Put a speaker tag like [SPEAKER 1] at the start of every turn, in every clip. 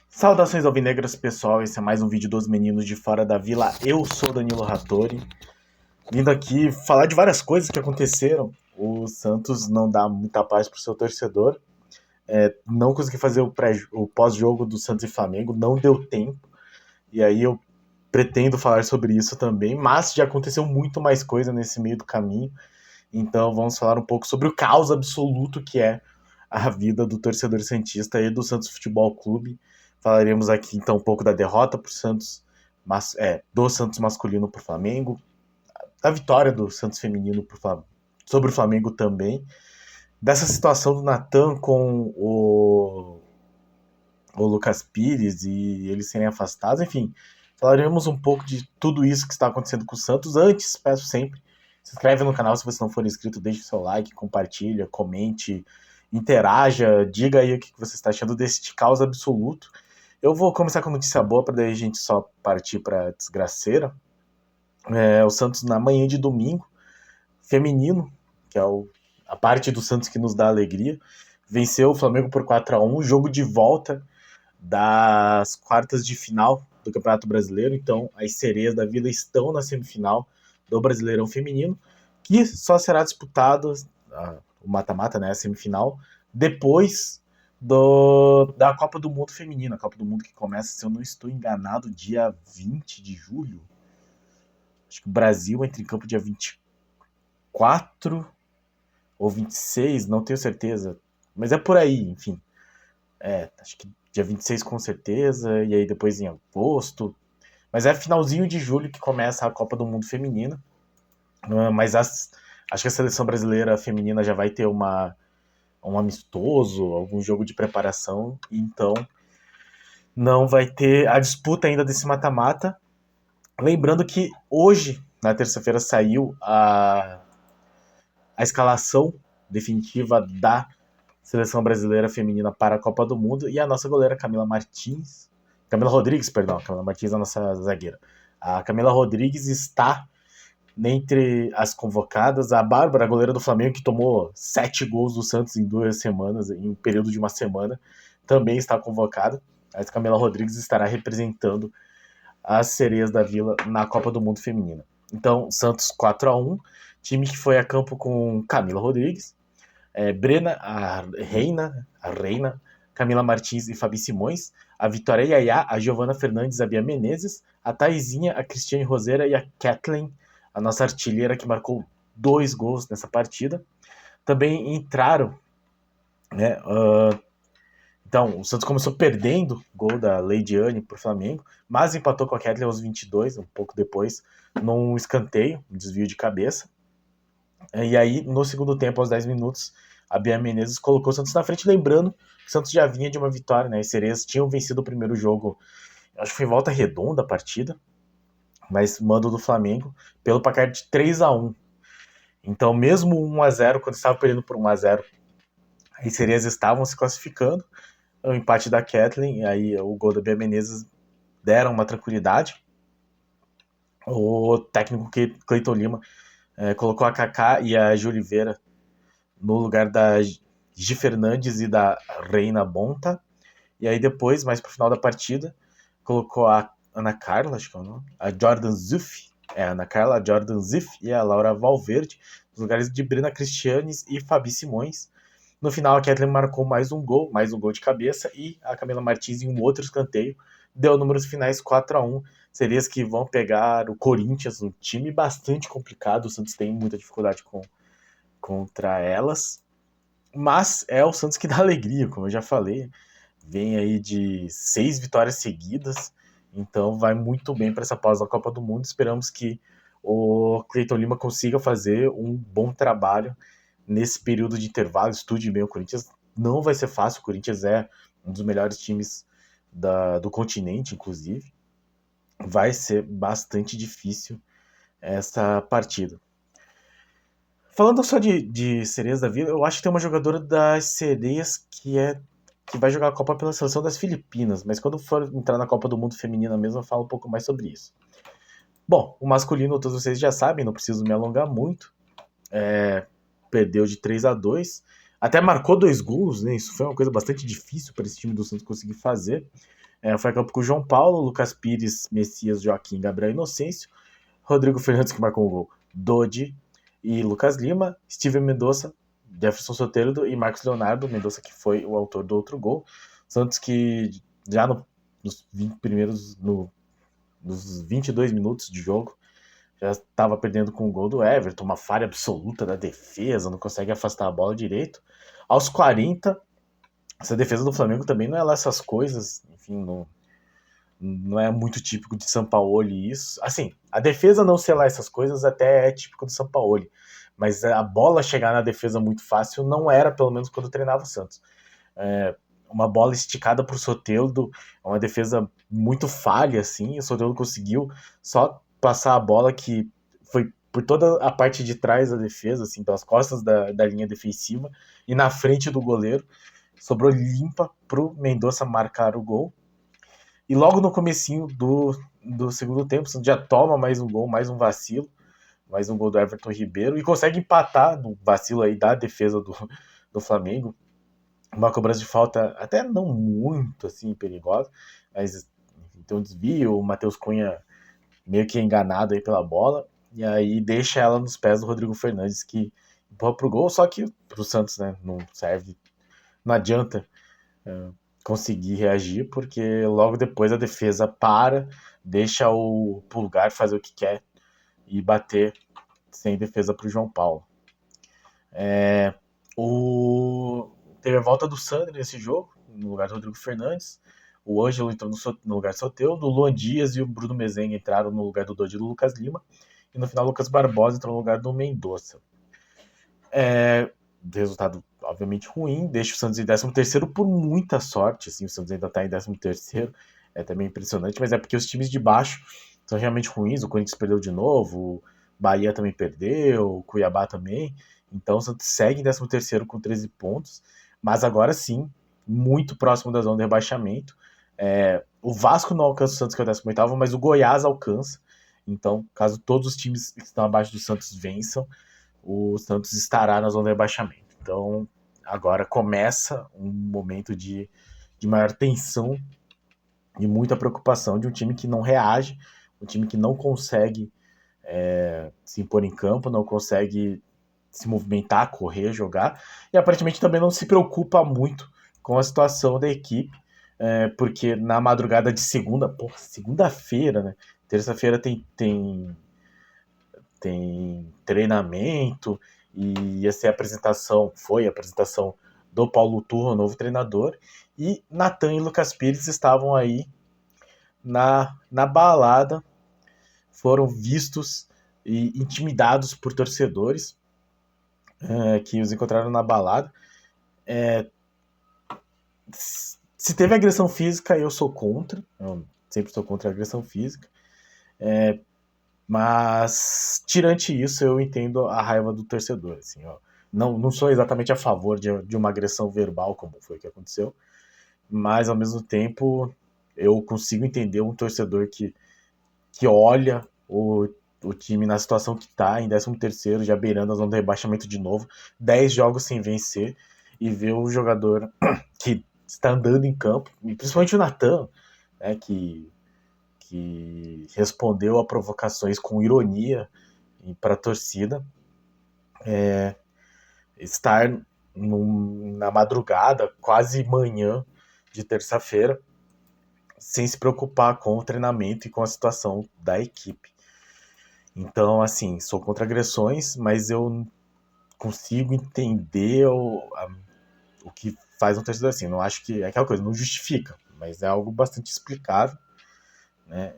[SPEAKER 1] Saudações alvinegras, pessoal, esse é mais um vídeo dos meninos de fora da vila. Eu sou Danilo Rattori, vindo aqui falar de várias coisas que aconteceram. O Santos não dá muita paz pro seu torcedor, não consegui fazer o pós-jogo do Santos e Flamengo, não deu tempo, e aí eu pretendo falar sobre isso também, mas já aconteceu muito mais coisa nesse meio do caminho, então vamos falar um pouco sobre o caos absoluto que é a vida do torcedor santista e do Santos Futebol Clube. Falaremos aqui então um pouco da derrota pro Santos, do Santos masculino para o Flamengo, da vitória do Santos feminino sobre o Flamengo também, dessa situação do Natan com o Lucas Pires e eles serem afastados, enfim, falaremos um pouco de tudo isso que está acontecendo com o Santos. Antes, peço sempre, se inscreve no canal se você não for inscrito, deixe o seu like, compartilha, comente, interaja, diga aí o que você está achando deste caos absoluto. Eu vou começar com notícia boa para daí a gente só partir para desgraceira. O Santos na manhã de domingo, feminino, que é a parte do Santos que nos dá alegria, venceu o Flamengo por 4-1, jogo de volta das quartas de final do Campeonato Brasileiro. Então as sereias da Vila estão na semifinal do Brasileirão Feminino, que só será disputado o mata-mata, né, a semifinal, depois da Copa do Mundo Feminina. A Copa do Mundo que começa, se eu não estou enganado, dia 20 de julho. Acho que o Brasil entra em campo dia 24 ou 26, não tenho certeza. Mas é por aí, enfim. Acho que dia 26 com certeza, e aí depois em agosto. Mas é finalzinho de julho que começa a Copa do Mundo Feminina. Mas acho que a seleção brasileira feminina já vai ter um amistoso, algum jogo de preparação, então não vai ter a disputa ainda desse mata-mata. Lembrando que hoje, na terça-feira, saiu a escalação definitiva da seleção brasileira feminina para a Copa do Mundo, e a nossa goleira Camila Rodrigues, Camila Martins é a nossa zagueira. A Camila Rodrigues está entre as convocadas. A Bárbara, a goleira do Flamengo, que tomou 7 gols do Santos em 2 semanas, em um período de uma semana, também está convocada. A Camila Rodrigues estará representando as sereias da Vila na Copa do Mundo Feminina. Então, Santos 4-1, time que foi a campo com Camila Rodrigues, Brena, a Reina, Camila Martins e Fabi Simões, a Vitória Yaya, a Giovana Fernandes, a Bia Menezes, a Taizinha, a Cristiane Roseira e a Kathleen, a nossa artilheira que marcou 2 gols nessa partida. Também entraram, né? Então, o Santos começou perdendo gol da Leidiane para o Flamengo, mas empatou com a Kathleen aos 22, um pouco depois, num escanteio, um desvio de cabeça. E aí, no segundo tempo, aos 10 minutos, a Bia Menezes colocou o Santos na frente, lembrando que o Santos já vinha de uma vitória, né? As sereias tinham vencido o primeiro jogo, acho que foi em volta redonda a partida, mas mando do Flamengo, pelo placar de 3-1. Então, mesmo 1-0, quando estava perdendo por 1-0, as sereias estavam se classificando. O empate da Kathleen e aí o gol da Bia Menezes deram uma tranquilidade. O técnico Cleiton Lima colocou a Kaká e a Ju Oliveira no lugar da Gi Fernandes e da Reina Bonta. E aí depois, mais pro final da partida, colocou a Ana Carla, acho que é o nome, a Jordan Zuff, a Ana Carla, a Jordan Zuff e a Laura Valverde, nos lugares de Brena Cristianes e Fabi Simões. No final, a Kathleen marcou mais um gol de cabeça, e a Camila Martins, em um outro escanteio, deu números finais 4-1. Sereias que vão pegar o Corinthians, um time bastante complicado. O Santos tem muita dificuldade contra elas. Mas é o Santos que dá alegria, como eu já falei. Vem aí de 6 vitórias seguidas, então vai muito bem para essa pausa da Copa do Mundo. Esperamos que o Cleiton Lima consiga fazer um bom trabalho nesse período de intervalo. Estude bem o Corinthians, não vai ser fácil. O Corinthians é um dos melhores times do continente, inclusive. Vai ser bastante difícil essa partida. Falando só de sereias da vida, eu acho que tem uma jogadora das sereias que vai jogar a Copa pela seleção das Filipinas, mas quando for entrar na Copa do Mundo Feminina mesmo, eu falo um pouco mais sobre isso. Bom, o masculino, todos vocês já sabem, não preciso me alongar muito. Perdeu de 3-2. até marcou 2 gols, né? Isso foi uma coisa bastante difícil para esse time do Santos conseguir fazer. Foi a campo com o João Paulo, Lucas Pires, Messias, Joaquim, Gabriel Inocêncio, Rodrigo Fernandes, que marcou o gol, Dodi e Lucas Lima, Steven Mendonça, Jefferson Soteldo e Marcos Leonardo, Mendonça que foi o autor do outro gol. Santos que já nos 20 primeiros, nos 22 minutos de jogo, já estava perdendo com o gol do Everton, uma falha absoluta da defesa, não consegue afastar a bola direito. Aos 40, essa defesa do Flamengo também não é lá essas coisas, enfim, não é muito típico de Sampaoli isso. Assim, a defesa não ser lá essas coisas até é típico do Sampaoli, mas a bola chegar na defesa muito fácil não era, pelo menos quando treinava o Santos. Uma bola esticada pro Soteldo, uma defesa muito falha, assim, o Soteldo conseguiu só passar a bola que foi por toda a parte de trás da defesa, assim, pelas costas da linha defensiva e na frente do goleiro, sobrou limpa pro Mendonça marcar o gol. E logo no comecinho do segundo tempo, o Santos já toma mais um gol, mais um vacilo, mais um gol do Everton Ribeiro e consegue empatar no vacilo aí da defesa do Flamengo. Uma cobrança de falta até não muito assim perigosa, mas tem um desvio, o Matheus Cunha meio que enganado aí pela bola, e aí deixa ela nos pés do Rodrigo Fernandes, que empurra pro gol, só que pro Santos, né, não serve, não adianta conseguir reagir, porque logo depois a defesa para, deixa o Pulgar fazer o que quer e bater sem defesa pro João Paulo. Teve a volta do Sandro nesse jogo, no lugar do Rodrigo Fernandes. O Ângelo entrou no lugar do Soteldo, o Luan Dias e o Bruno Mezenga entraram no lugar do Dodi e do Lucas Lima. E no final o Lucas Barbosa entrou no lugar do Mendonça. Resultado obviamente ruim, deixa o Santos em 13º por muita sorte, assim, o Santos ainda está em 13º, é também impressionante, mas é porque os times de baixo são realmente ruins, o Corinthians perdeu de novo, o Bahia também perdeu, o Cuiabá também, então o Santos segue em 13º com 13 pontos, mas agora sim, muito próximo da zona de rebaixamento. O Vasco não alcança o Santos, que é o 18º, mas o Goiás alcança, então caso todos os times que estão abaixo do Santos vençam, o Santos estará na zona de rebaixamento. Então, agora começa um momento de maior tensão e muita preocupação de um time que não reage, um time que não consegue se impor em campo, não consegue se movimentar, correr, jogar, e aparentemente também não se preocupa muito com a situação da equipe, porque na madrugada de segunda-feira, né? Terça-feira tem treinamento, e ia ser a apresentação, foi a apresentação do Paulo Turra, novo treinador, e Natan e Lucas Pires estavam aí na balada, foram vistos e intimidados por torcedores que os encontraram na balada. Se teve agressão física, eu sou contra, eu sempre sou contra a agressão física, mas, tirante isso, eu entendo a raiva do torcedor. Assim, ó. Não sou exatamente a favor de uma agressão verbal, como foi que aconteceu, mas, ao mesmo tempo, eu consigo entender um torcedor que olha o time na situação que está, em 13º, já beirando a zona do rebaixamento de novo, 10 jogos sem vencer, e ver o jogador que está andando em campo, e principalmente o Natan, né, que respondeu a provocações com ironia para a torcida, estar na madrugada, quase manhã de terça-feira, sem se preocupar com o treinamento e com a situação da equipe. Então, assim, sou contra agressões, mas eu consigo entender o que faz um torcedor assim. Não acho que é aquela coisa, não justifica, mas é algo bastante explicável, né?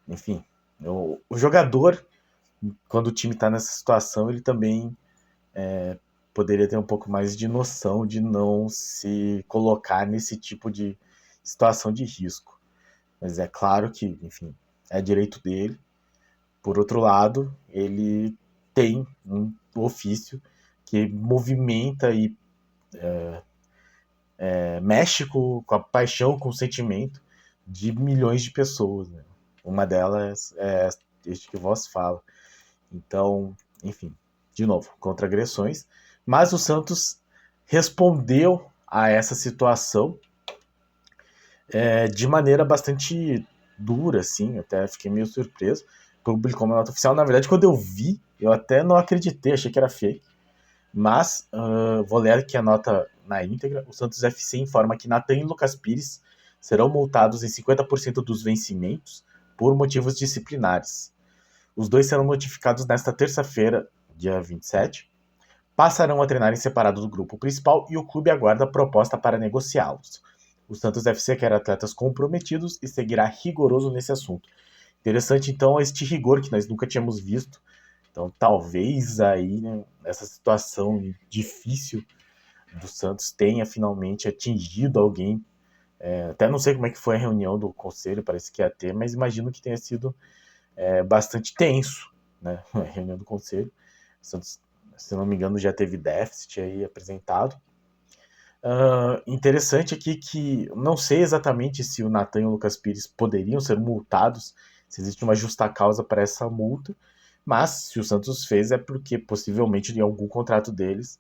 [SPEAKER 1] Enfim, o jogador, quando o time está nessa situação, ele também poderia ter um pouco mais de noção de não se colocar nesse tipo de situação de risco. Mas é claro que, enfim, é direito dele. Por outro lado, ele tem um ofício que movimenta e mexe com a paixão, com o sentimento de milhões de pessoas. Né? Uma delas é este que vos fala. Então, enfim, de novo, contra agressões. Mas o Santos respondeu a essa situação de maneira bastante dura, assim, até fiquei meio surpreso. Publicou uma nota oficial. Na verdade, quando eu vi, eu até não acreditei, achei que era fake. Mas, vou ler aqui a nota na íntegra. O Santos FC informa que Natan e Lucas Pires serão multados em 50% dos vencimentos por motivos disciplinares. Os dois serão notificados nesta terça-feira, dia 27. Passarão a treinar em separado do grupo principal e o clube aguarda a proposta para negociá-los. O Santos FC quer atletas comprometidos e seguirá rigoroso nesse assunto. Interessante, então, este rigor que nós nunca tínhamos visto. Então, talvez aí, né, essa situação difícil do Santos tenha finalmente atingido alguém. Até não sei como é que foi a reunião do conselho, parece que ia ter, mas imagino que tenha sido bastante tenso, né, a reunião do conselho. O Santos, se não me engano, já teve déficit aí apresentado. Interessante aqui que não sei exatamente se o Natan e o Lucas Pires poderiam ser multados, se existe uma justa causa para essa multa, mas se o Santos fez é porque possivelmente em algum contrato deles,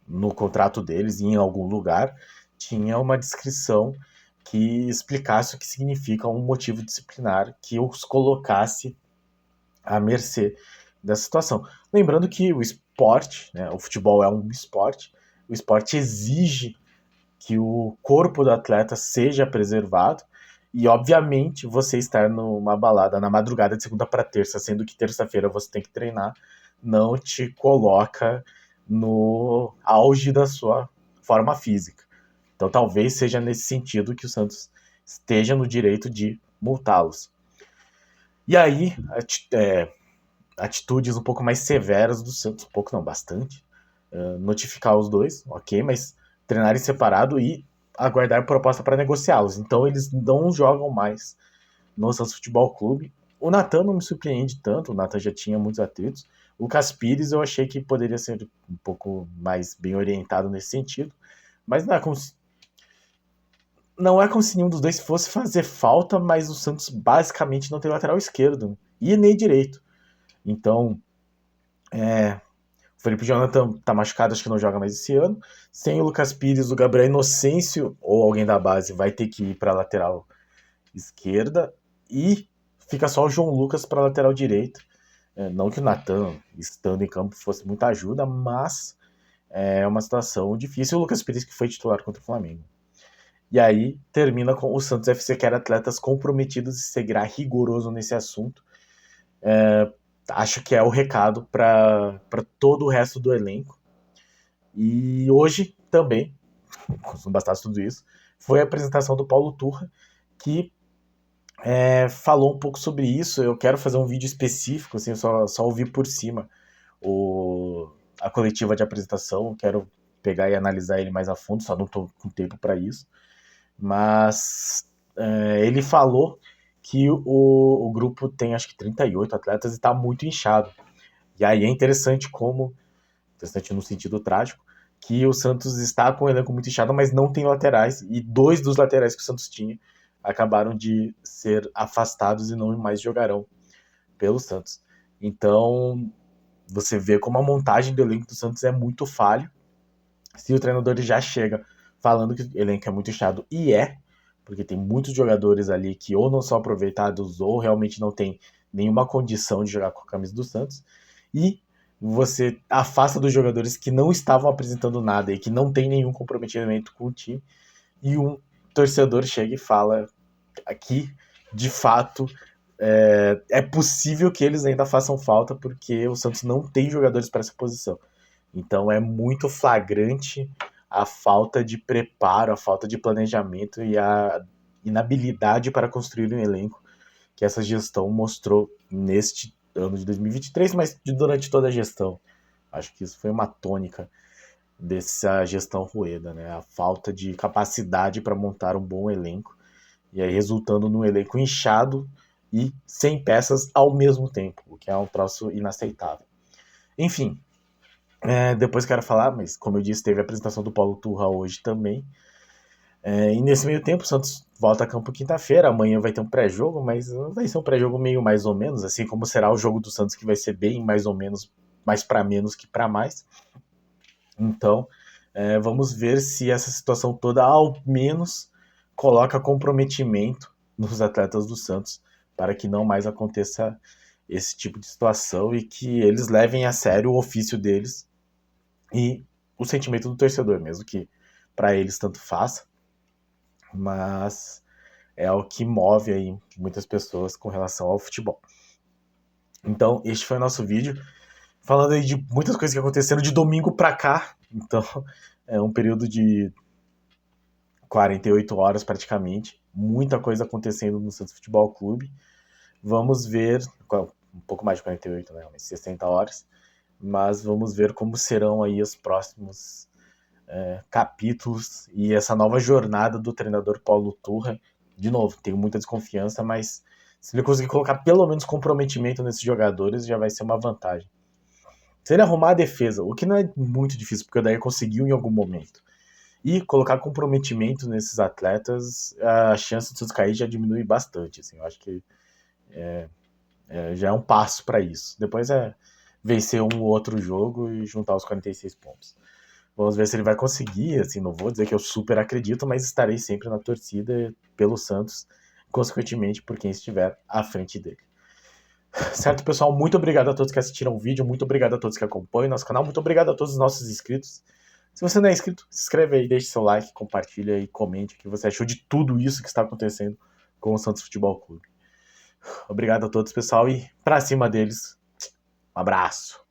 [SPEAKER 1] no contrato deles, em algum lugar, tinha uma descrição que explicasse o que significa um motivo disciplinar que os colocasse à mercê dessa situação. Lembrando que o esporte, né, o futebol é um esporte, o esporte exige que o corpo do atleta seja preservado e, obviamente, você estar numa balada na madrugada de segunda para terça, sendo que terça-feira você tem que treinar, não te coloca no auge da sua forma física. Então, talvez seja nesse sentido que o Santos esteja no direito de multá-los. E aí, atitudes um pouco mais severas do Santos, um pouco não, bastante, notificar os dois, ok, mas treinar em separado e aguardar proposta para negociá-los. Então eles não jogam mais no Santos Futebol Clube. O Natan não me surpreende tanto, o Natan já tinha muitos atritos. O Lucas Pires eu achei que poderia ser um pouco mais bem orientado nesse sentido, mas não é como se nenhum dos dois fosse fazer falta, mas o Santos basicamente não tem lateral esquerdo e nem direito. Então, o Felipe Jonathan tá machucado, acho que não joga mais esse ano. Sem o Lucas Pires, o Gabriel Inocêncio ou alguém da base vai ter que ir para a lateral esquerda e fica só o João Lucas para a lateral direita. Não que o Natan, estando em campo, fosse muita ajuda, mas é uma situação difícil. O Lucas Pires que foi titular contra o Flamengo. E aí termina com o Santos FC quer atletas comprometidos e seguirá rigoroso nesse assunto. Acho que é o recado para todo o resto do elenco. E hoje também, não bastasse tudo isso, foi a apresentação do Paulo Turra, que falou um pouco sobre isso. Eu quero fazer um vídeo específico, assim, só ouvir por cima a coletiva de apresentação. Quero pegar e analisar ele mais a fundo, só não estou com tempo para isso. Mas ele falou que o grupo tem acho que 38 atletas e está muito inchado. E aí é interessante no sentido trágico, que o Santos está com o elenco muito inchado, mas não tem laterais, e 2 dos laterais que o Santos tinha acabaram de ser afastados e não mais jogarão pelo Santos. Então, você vê como a montagem do elenco do Santos é muito falho. Se o treinador já chega falando que o elenco é muito inchado, e porque tem muitos jogadores ali que ou não são aproveitados ou realmente não tem nenhuma condição de jogar com a camisa do Santos, e você afasta dos jogadores que não estavam apresentando nada e que não tem nenhum comprometimento com o time, e um torcedor chega e fala que, de fato, é possível que eles ainda façam falta porque o Santos não tem jogadores para essa posição. Então é muito flagrante a falta de preparo, a falta de planejamento e a inabilidade para construir um elenco que essa gestão mostrou neste ano de 2023, mas durante toda a gestão. Acho que isso foi uma tônica dessa gestão Rueda, né? A falta de capacidade para montar um bom elenco, e aí resultando num elenco inchado e sem peças ao mesmo tempo, o que é um troço inaceitável. Enfim, depois quero falar, mas como eu disse, teve a apresentação do Paulo Turra hoje também. E nesse meio tempo, o Santos volta a campo quinta-feira. Amanhã vai ter um pré-jogo, mas vai ser um pré-jogo meio mais ou menos, assim como será o jogo do Santos, que vai ser bem mais ou menos, mais para menos que para mais. Então, Vamos ver se essa situação toda, ao menos, coloca comprometimento nos atletas do Santos para que não mais aconteça esse tipo de situação e que eles levem a sério o ofício deles e o sentimento do torcedor, mesmo que para eles tanto faça, mas é o que move aí muitas pessoas com relação ao futebol. Então, este foi o nosso vídeo, falando aí de muitas coisas que aconteceram de domingo para cá. Então, é um período de 48 horas praticamente, muita coisa acontecendo no Santos Futebol Clube. Vamos ver, um pouco mais de 48, né, umas 60 horas, mas vamos ver como serão aí os próximos capítulos e essa nova jornada do treinador Paulo Turra. De novo, tenho muita desconfiança, mas se ele conseguir colocar pelo menos comprometimento nesses jogadores, já vai ser uma vantagem. Se ele arrumar a defesa, o que não é muito difícil, porque o Odair conseguiu em algum momento, e colocar comprometimento nesses atletas, a chance de Santos cair já diminui bastante. Assim, eu acho que já é um passo para isso. Depois é vencer um ou outro jogo e juntar os 46 pontos. Vamos ver se ele vai conseguir. Assim, não vou dizer que eu super acredito, mas estarei sempre na torcida pelo Santos, consequentemente por quem estiver à frente dele. Certo, pessoal? Muito obrigado a todos que assistiram o vídeo, muito obrigado a todos que acompanham nosso canal, muito obrigado a todos os nossos inscritos. Se você não é inscrito, se inscreve aí, deixe seu like, compartilha e comente o que você achou de tudo isso que está acontecendo com o Santos Futebol Clube. Obrigado a todos, pessoal, e pra cima deles, um abraço.